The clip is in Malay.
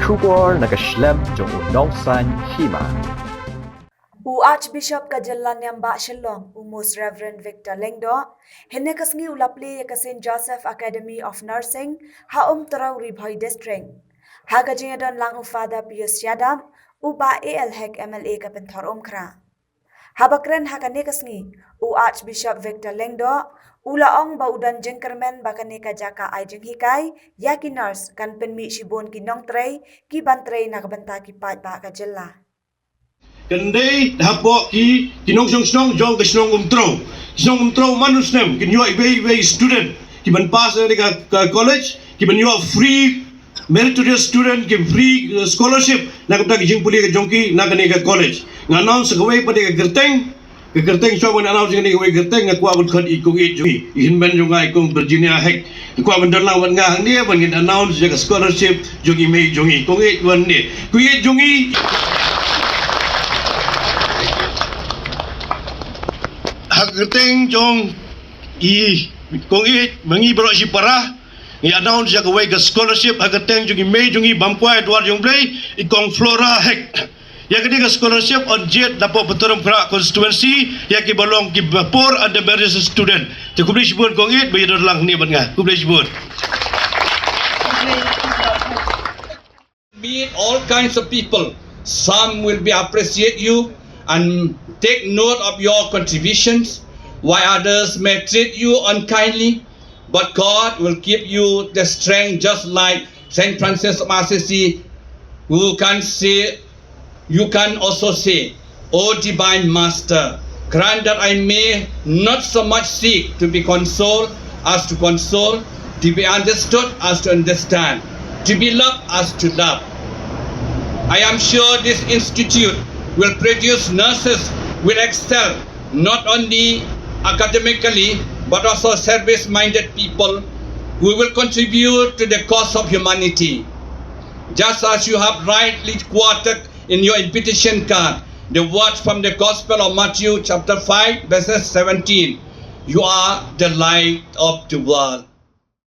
Shubor nakaslem jong unongsan hima. Archbishop Kajalan Nyamba Shalom, Most Reverend Victor Lengdo, Henekasngi Ulapli St. Joseph Academy of Nursing, Tarau Ribhoi District. Hagajingadon lang Father Pius Yadam, Uba ALHEC MLA Kapenthor Omkra. Habakren Hakanekasngi, Archbishop Victor Lengdo, Ulaong Baudan Jengkermen Bakaneka Jaka Aijeng Hikai, Yaki Nurse, Kanpen Mi Shibon Kinong Trey, Kibantrey Nakabanta Kipat Bakajela. Kendai dapat kinong song jong kesnong umtro manus nem kin you a student ki ban pass ke college ki ban you free meritorious student ki free scholarship nak ta jing puli ke jongki nak ni ke college nganon segawai pada ke gerteng so ban announce ni ke gerteng aku abun khot ikung i hin ban jong ikung Virginia Hek aku abun dalang ban ngang ni ban announce ke scholarship jongi me jongi kong i wan ni ku i jongi Hagerteng jong kong mangi bro si para ni announce ya kawai ke scholarship hagerteng jong Mei jong Bampuai Edward jong play ikong Flora Hek ya kini ke scholarship on jet dapat berterem kerak constituency ya ki balong ki bapor ada various student te kubli sibun kong bayar lang ni banga kubli sibun meet all kinds of people. Some will be appreciate you and take note of your contributions, while others may treat you unkindly, but God will give you the strength, just like Saint Francis of Assisi, who can say, you can also say, O Divine Master, grant that I may not so much seek to be consoled as to console, to be understood as to understand, to be loved as to love. I am sure this institute will produce nurses will excel not only academically but also service-minded people who will contribute to the cause of humanity. Just as you have rightly quoted in your invitation card the words from the Gospel of Matthew chapter 5 verses 17, you are the light of the world.